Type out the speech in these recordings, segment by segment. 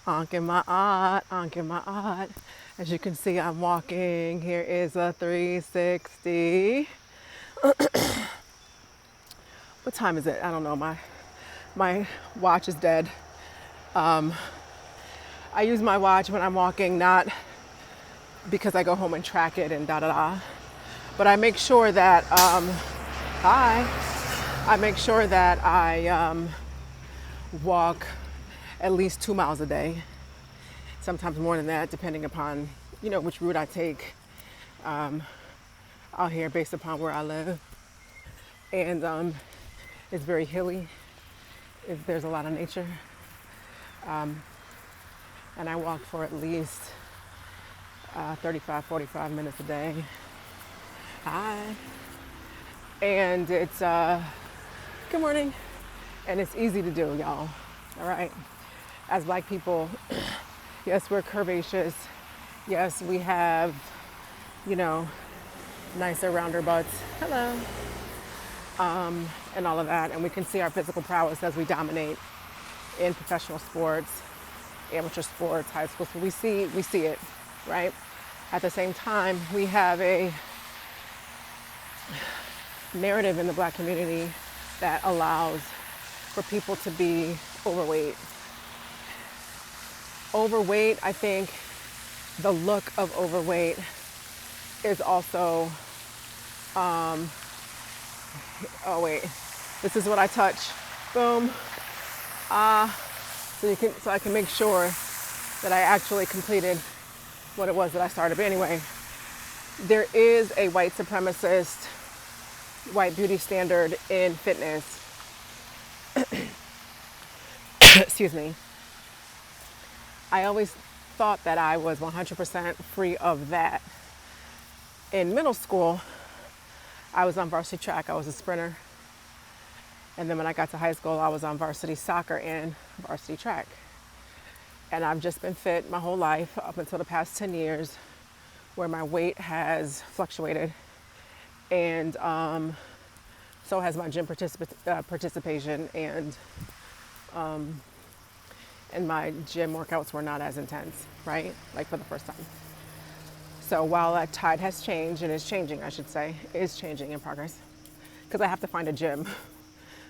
Honking my art, honking my art. As you can see, I'm walking. Here is a 360. What time is it? I don't know. My watch is dead. I use my watch when I'm walking, not because I go home and track it and da da da. But I make sure that hi. I make sure that I walk at least 2 miles a day. Sometimes more than that, depending upon which route I take out here based upon where I live. And it's very hilly. There's a lot of nature. And I walk for at least 35, 45 minutes a day. Hi. And it's, good morning. And it's easy to do, y'all. All right. As Black people, yes, we're curvaceous. Yes, we have, nicer, rounder butts. Hello. And all of that. And we can see our physical prowess as we dominate in professional sports, amateur sports, high school. So we see it, right? At the same time, we have a narrative in the Black community that allows for people to be overweight. Overweight, I think the look of overweight is also, oh wait, this is what I touch. Boom. So I can make sure that I actually completed what it was that I started. But anyway, there is a white supremacist, white beauty standard in fitness. Excuse me. I always thought that I was 100% free of that. In middle school, I was on varsity track. I was a sprinter. And then when I got to high school, I was on varsity soccer and varsity track. And I've just been fit my whole life up until the past 10 years, where my weight has fluctuated. And so has my gym participation, and my gym workouts were not as intense, right? Like for the first time. So while that tide has changed, and is changing, I should say, is changing in progress, because I have to find a gym.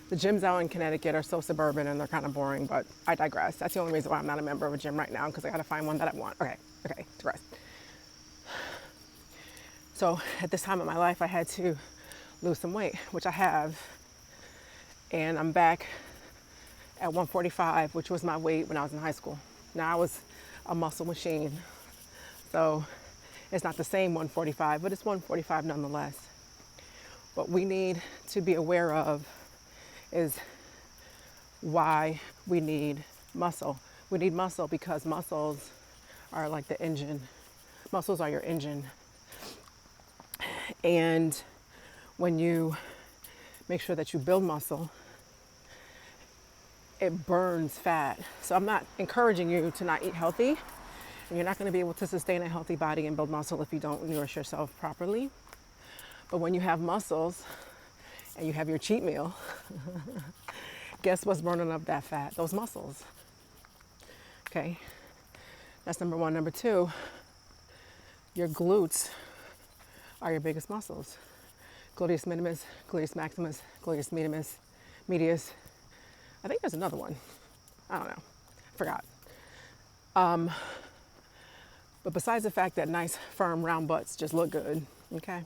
The gyms out in Connecticut are so suburban and they're kind of boring, but I digress. That's the only reason why I'm not a member of a gym right now, because I got to find one that I want. Okay, digress. So at this time of my life, I had to lose some weight, which I have. And I'm back at 145, which was my weight when I was in high school. Now I was a muscle machine. So it's not the same 145, but it's 145 nonetheless. What we need to be aware of is why we need muscle. We need muscle because muscles are like the engine. Muscles are your engine. And when you make sure that you build muscle, it burns fat. So I'm not encouraging you to not eat healthy. And you're not going to be able to sustain a healthy body and build muscle if you don't nourish yourself properly. But when you have muscles and you have your cheat meal, guess what's burning up that fat? Those muscles. Okay, that's number one. Number two, your glutes are your biggest muscles. Gluteus minimus, gluteus maximus, gluteus medius. I think there's another one. I don't know. Forgot. But besides the fact that nice, firm, round butts just look good, okay?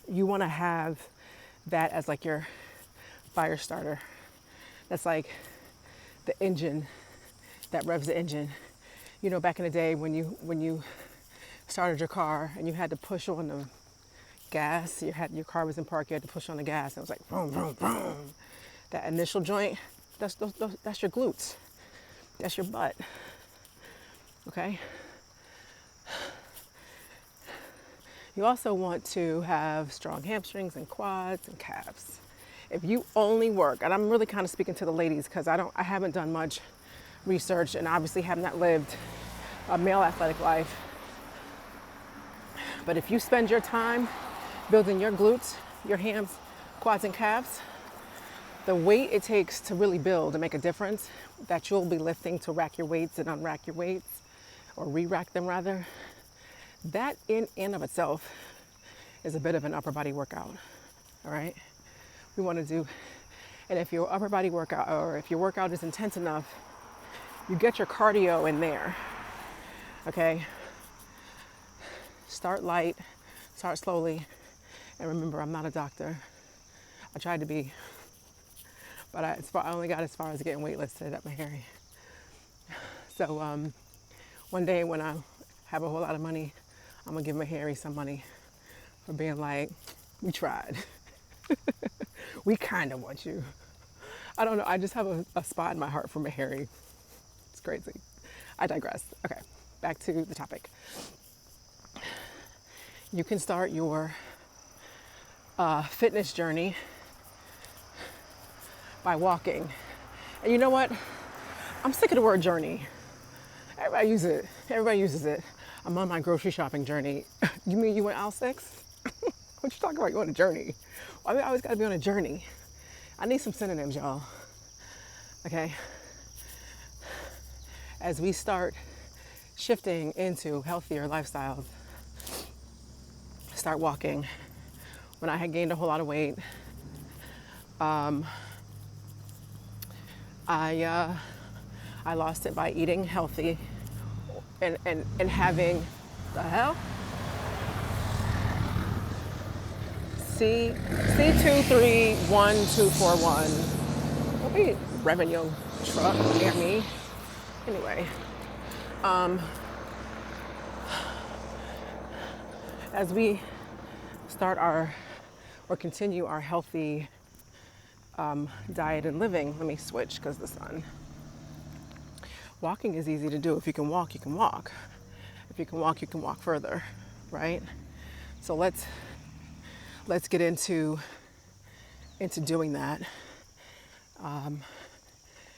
You want to have that as like your fire starter. That's like the engine that revs the engine. You know, back in the day when you started your car and you had to push on the gas, your car was in park, you had to push on the gas, and it was like boom, boom, boom. That initial joint, that's your glutes. That's your butt. Okay? You also want to have strong hamstrings and quads and calves. If you only work, and I'm really kind of speaking to the ladies because I haven't done much research and obviously have not lived a male athletic life. But if you spend your time building your glutes, your hams, quads, and calves, the weight it takes to really build and make a difference that you'll be lifting to rack your weights and unrack your weights, or re-rack them rather, that in and of itself is a bit of an upper body workout. All right, we want to do, and if your upper body workout, or if your workout is intense enough, you get your cardio in there. Okay, start light, start slowly, and remember, I'm not a doctor. I tried to be, but I only got as far as getting waitlisted at Meharry. So one day when I have a whole lot of money, I'm gonna give Meharry some money for being like, we tried. We kind of want you. I don't know, I just have a spot in my heart for Meharry. It's crazy. I digress. Okay, back to the topic. You can start your fitness journey by walking. And you know what? I'm sick of the word journey. Everybody uses it. Everybody uses it. I'm on my grocery shopping journey. You mean you went aisle 6? What you talking about? You on a journey? Why we always gotta be on a journey? I need some synonyms, y'all. Okay? As we start shifting into healthier lifestyles, start walking. When I had gained a whole lot of weight, I lost it by eating healthy and having, the hell? C231241. Don't be revving your truck near me. Anyway, as we start or continue our healthy diet and living, let me switch because the sun. Walking is easy to do. If you can walk, you can walk. If you can walk further, right? So let's get into doing that, and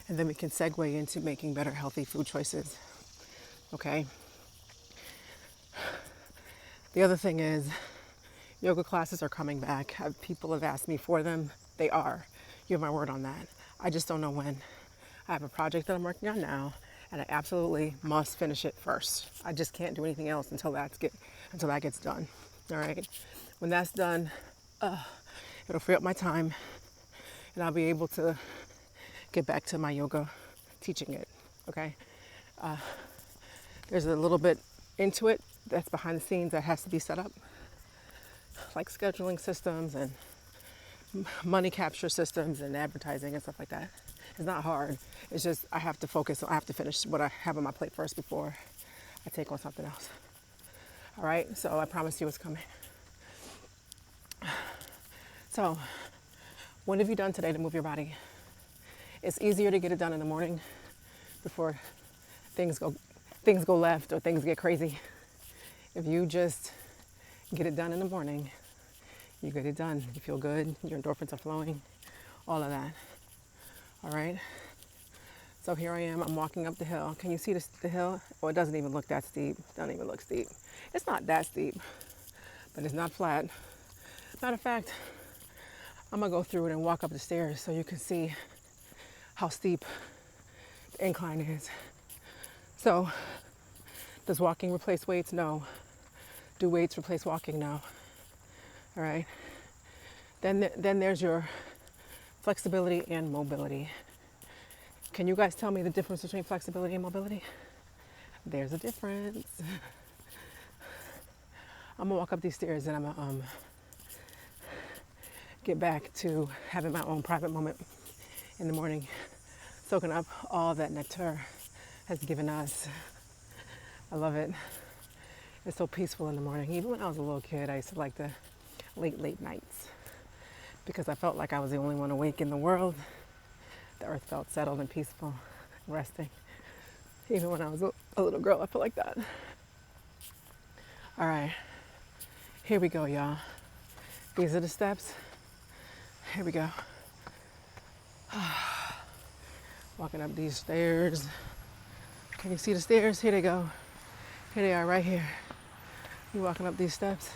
then we can segue into making better healthy food choices. Okay. The other thing is, yoga classes are coming back. People have asked me for them. They are. You have my word on that. I just don't know when. I have a project that I'm working on now, and I absolutely must finish it first. I just can't do anything else until that gets done. All right. When that's done, it'll free up my time, and I'll be able to get back to my yoga, teaching it. Okay. There's a little bit into it that's behind the scenes that has to be set up, like scheduling systems and money capture systems and advertising and stuff like that. It's not hard. It's just I have to focus. I have to finish what I have on my plate first before I take on something else. All right. So I promise you it's coming. So, what have you done today to move your body? It's easier to get it done in the morning before things go left or things get crazy. If you just get it done in the morning, you get it done. You feel good. Your endorphins are flowing. All of that. All right. So here I am. I'm walking up the hill. Can you see the hill? Well, it doesn't even look that steep. Doesn't even look steep. It's not that steep, but it's not flat. Matter of fact, I'm gonna go through it and walk up the stairs so you can see how steep the incline is. So, does walking replace weights? No. Do weights replace walking? No. All right. Then there's your flexibility and mobility. Can you guys tell me the difference between flexibility and mobility? There's a difference. I'm gonna walk up these stairs and I'm gonna get back to having my own private moment in the morning, soaking up all that nectar has given us. I love it. It's so peaceful in the morning. Even when I was a little kid, I used to like the late nights because I felt like I was the only one awake in the world. The earth felt settled and peaceful, resting. Even when I was a little girl, I felt like that. All right, here we go, y'all. These are the steps. Here we go. Walking up these stairs. Can you see the stairs? Here they go. Here they are, right here. You walking up these steps.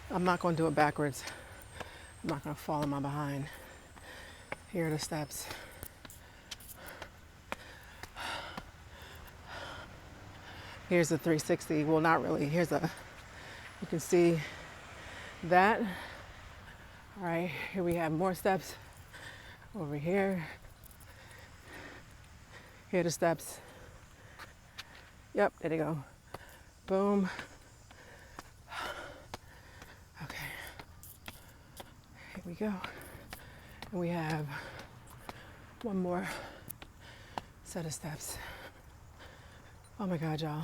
I'm not going to do it backwards. I'm not going to fall in my behind. Here are the steps. Here's the 360. Well, not really. Here's a, you can see that. All right, here we have more steps over here. Here are the steps. Yep, there they go. Boom. Okay. Here we go. And we have one more set of steps. Oh my God, y'all.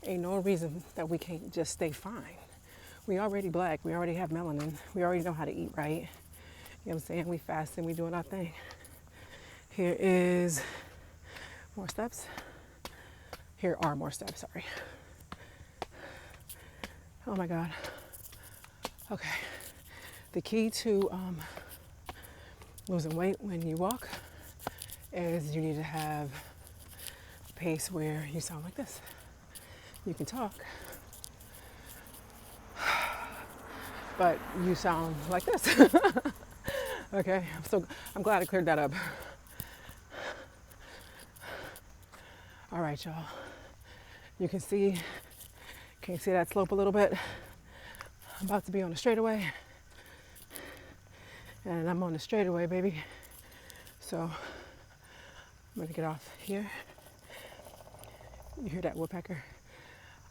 Ain't no reason that we can't just stay fine. We already black. We already have melanin. We already know how to eat right. You know what I'm saying? We fasting. We doing our thing. Here is more steps. Here are more steps, sorry. Oh my God. Okay. The key to losing weight when you walk is you need to have a pace where you sound like this. You can talk, but you sound like this. Okay, I'm glad I cleared that up. All right, y'all. You can see you see that slope a little bit? I'm about to be on the straightaway. And I'm on the straightaway, baby. So I'm gonna get off here. You hear that woodpecker?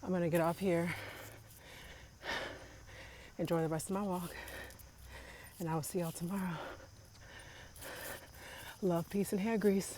I'm gonna get off here, enjoy the rest of my walk, and I will see y'all tomorrow. Love, peace, and hair grease.